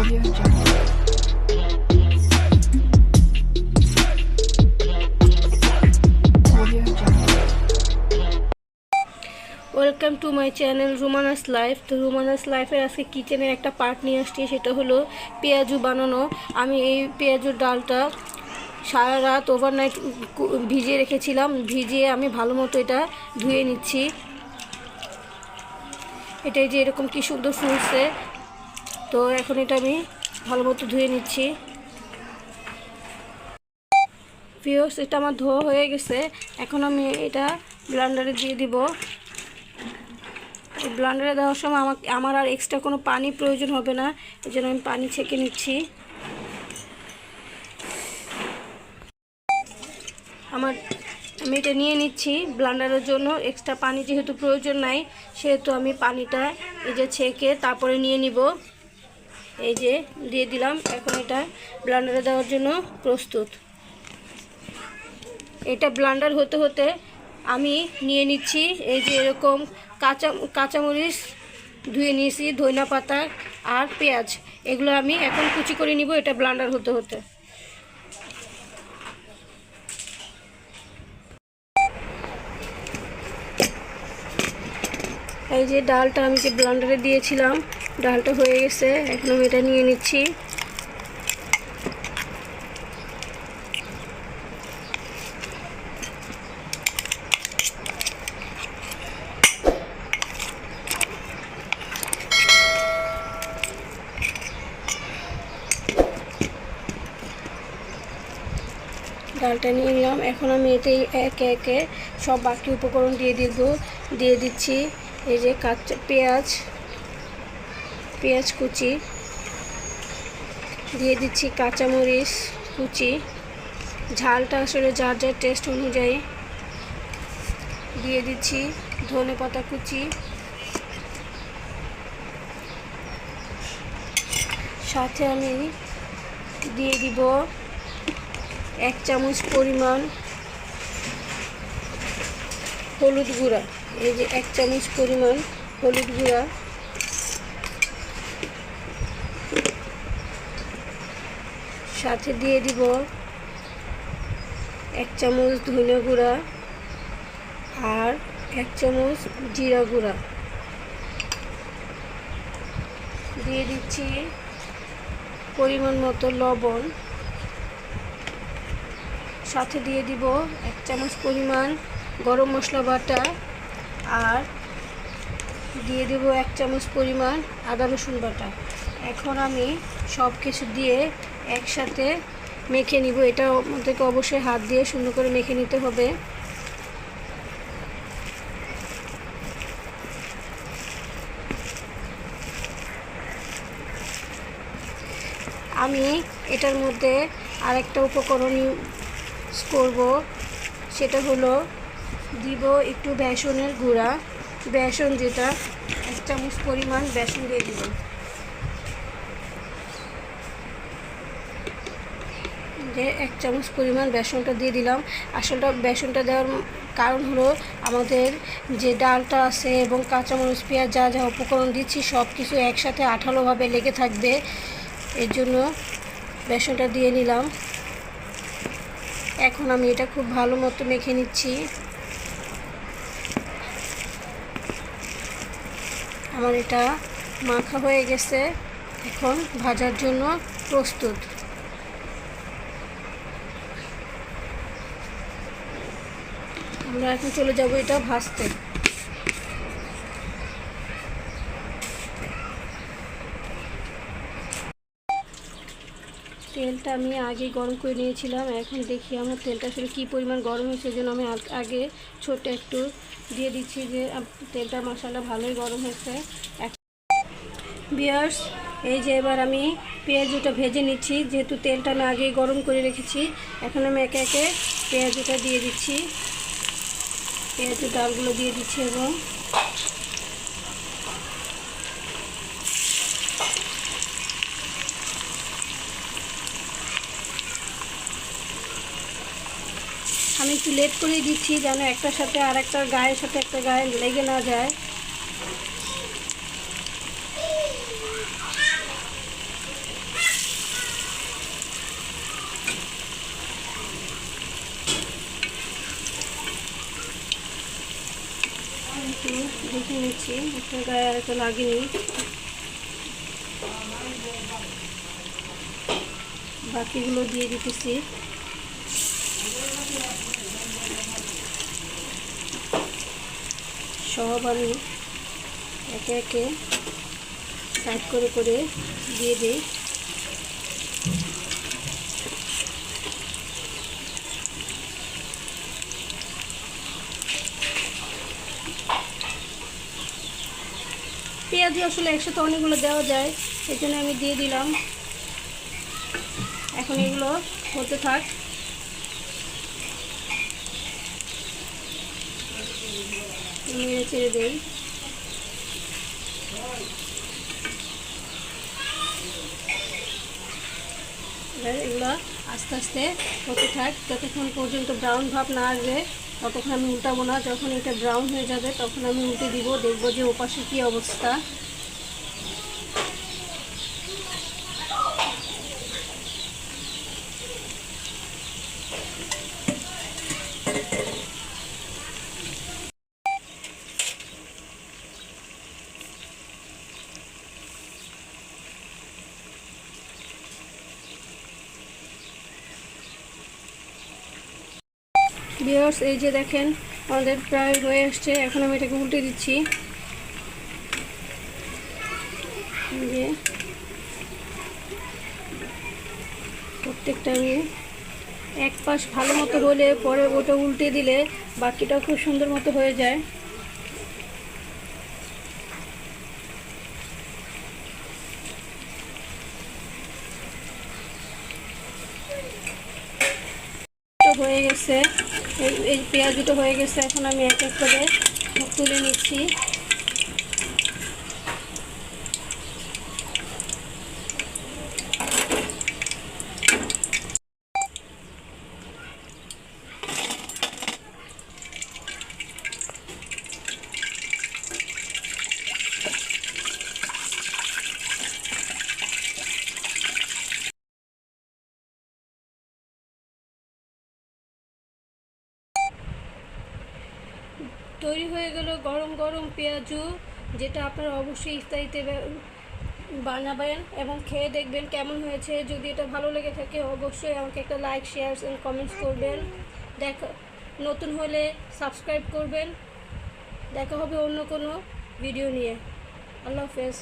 Welcome to my channel Rumana's life. তো রুমানাস লাইফের আজকে কিচেনের একটা পার্ট নিয়ে আসছি, সেটা হলো পেঁয়াজু বানানো। আমি এই পেঁয়াজুর ডালটা সারা রাত ওভারনাইট ভিজিয়ে রেখেছিলাম। ভিজিয়ে আমি ভালো মতো এটা ধুয়ে নিচ্ছি। এটাই যে এরকম কি সুন্দর ফুলছে। তো এখন এটা আমি ভালো মতো ধুয়ে নিচ্ছি। ভিউয়ার্স, এটা আমার ধোয়া হয়ে গেছে। এখন আমি এটা ব্লেন্ডারে দিয়ে দিব। ব্লেন্ডারে দেওয়ার সময় আমার আর এক্সট্রা কোনো পানি প্রয়োজন হবে না, এই জন্য আমি পানি ছেঁকে নিচ্ছি। আমি এটা নিয়ে নিচ্ছি ব্লেন্ডারের জন্য। এক্সট্রা পানি যেহেতু প্রয়োজন নাই, সেহেতু আমি পানিটা এই যে ছেঁকে তারপরে নিয়ে নিব। এই যে দিয়ে দিলাম। এখন এটা ব্লেন্ডারে দেওয়ার জন্য প্রস্তুত। এটা ব্লেন্ডার হতে হতে আমি নিয়ে নিচ্ছি এই যে এরকম কাঁচামরিচ ধুয়ে নিয়েছি, ধনিয়া পাতা আর পেঁয়াজ, এগুলো আমি এখন কুচি করে নিব এটা ব্লেন্ডার হতে হতে। এই যে ডালটা আমি যে ব্লেন্ডারে দিয়েছিলাম, ডালটা হয়ে গেছে। এখন আমি এটা নিয়ে নিচ্ছি। ডালটা নিয়ে নিলাম। এখন আমি এটাই একে একে সব বাকি উপকরণ দিয়ে দিচ্ছি। এই যে পেঁয়াজ কুচি দিয়ে দিচ্ছি, কাঁচামরিচ কুচি, ঝালটা আসলে যার যার টেস্ট অনুযায়ী দিয়ে দিচ্ছি, ধনেপাতা কুচি, সাথে আমি দিয়ে দিব 1 চামচ পরিমাণ হলুদ গুঁড়া। এই যে 1 চামচ পরিমাণ হলুদ গুঁড়া, সাথে দিয়ে দিব 1 চামচ ধনিয়া গুঁড়া আর 1 চামচ জিরা গুঁড়া। দিয়ে দিচ্ছি পরিমাণ মতো লবণ, সাথে দিয়ে দিব 1 চামচ পরিমাণ গরম মশলা বাটা আর দিয়ে দেব 1 চামচ পরিমাণ আদা রসুন বাটা। এখন আমি সব কিছু দিয়ে একসাথে মেখে নিব। এটা আমাদেরকে অবশ্যই হাত দিয়ে সুন্দর করে মেখে নিতে হবে। আমি এটার মধ্যে আরেকটা উপকরণ ইউজ করব, সেটা হলো দিব একটু বেসনের গুঁড়া। বেসন, যেটা 1 চামচ পরিমাণ বেসন দিয়ে দিব। যে 1 চামচ পরিমাণ বেসনটা দিয়ে দিলাম। আসলে বেসনটা দেওয়ার কারণ হলো আমাদের যে ডালটা আছে এবং কাঁচামরিচ, পেঁয়াজ, যা যা উপকরণ দিচ্ছি সব কিছু একসাথে আঠালোভাবে লেগে থাকবে, এর জন্য বেসনটা দিয়ে নিলাম। এখন আমি এটা খুব ভালো মতো মেখে নিচ্ছি। আমার এটা মাখা হয়ে গেছে, এখন ভাজার জন্য প্রস্তুত। আমরা এখন চলে যাব এটা ভাজতে। তেলটা আমি আগে গরম করে নিয়েছিলাম। এখন দেখি আমার তেলটা আসলে কী পরিমাণ গরম হয়েছে, জন্য আমি আগে ছোট একটু দিয়ে দিচ্ছি যে তেলটা মাশাআল্লাহ ভালোই গরম হয়েছে। ভিউয়ার্স, এই যে এবার আমি পেঁয়াজটা ভেজে নিচ্ছি, যেহেতু তেলটা আমি আগেই গরম করে রেখেছি। এখন আমি একে একে পেঁয়াজটা দিয়ে দিচ্ছি, পেঁয়াজের ডালগুলো দিয়ে দিচ্ছি এবং আমি একটু লেট করে দিচ্ছি যেন একটার সাথে আর একটা গায়ের সাথে একটা গায়ে লেগে না যায়। দেখে নিচ্ছি একটা গায়ে আর একটা লাগেনি। বাকিগুলো দিয়ে দিতেছি। সব আমি একে একে সাইড করে করে দিয়ে দিই। পেঁয়াজ আসলে একসাথে অনেকগুলো দেওয়া যায়, এই জন্য আমি দিয়ে দিলাম। এখন এগুলো হতে থাক। নেড়ে চেড়ে দেই। এগুলো আস্তে আস্তে হতে থাক যতক্ষণ পর্যন্ত ব্রাউন ভাব না আসবে, ততক্ষণ আমি উল্টাবো না। যখন এটা ব্রাউন হয়ে যাবে তখন আমি উল্টে দিব, দেখবো যে ওপাশে কী অবস্থা। ভিউয়ার্স, এই যে দেখেন আমাদের প্রায় হয়ে আসছে। এখন আমি এটাকে উল্টে দিচ্ছি। যে প্রত্যেকটা আমি এক পাশ ভালো মতো রোলে পরে ওটা উল্টে দিলে বাকিটাও খুব সুন্দর মতো হয়ে যায়। হয়ে গেছে, এই পেঁয়াজ দুটো হয়ে গেছে। এখন আমি এক এক করে তুলে নিচ্ছি। তৈরি হয়ে গেল গরম গরম পেঁয়াজু, যেটা আপনারা অবশ্যই ইফতারিতে বানাবেন এবং খেয়ে দেখবেন কেমন হয়েছে। যদি এটা ভালো লেগে থাকে অবশ্যই আমাকে একটা লাইক, শেয়ার এন্ড কমেন্টস করবেন। নতুন হলে সাবস্ক্রাইব করবেন। দেখা হবে অন্য কোনো ভিডিও নিয়ে। আল্লাহ হাফেজ।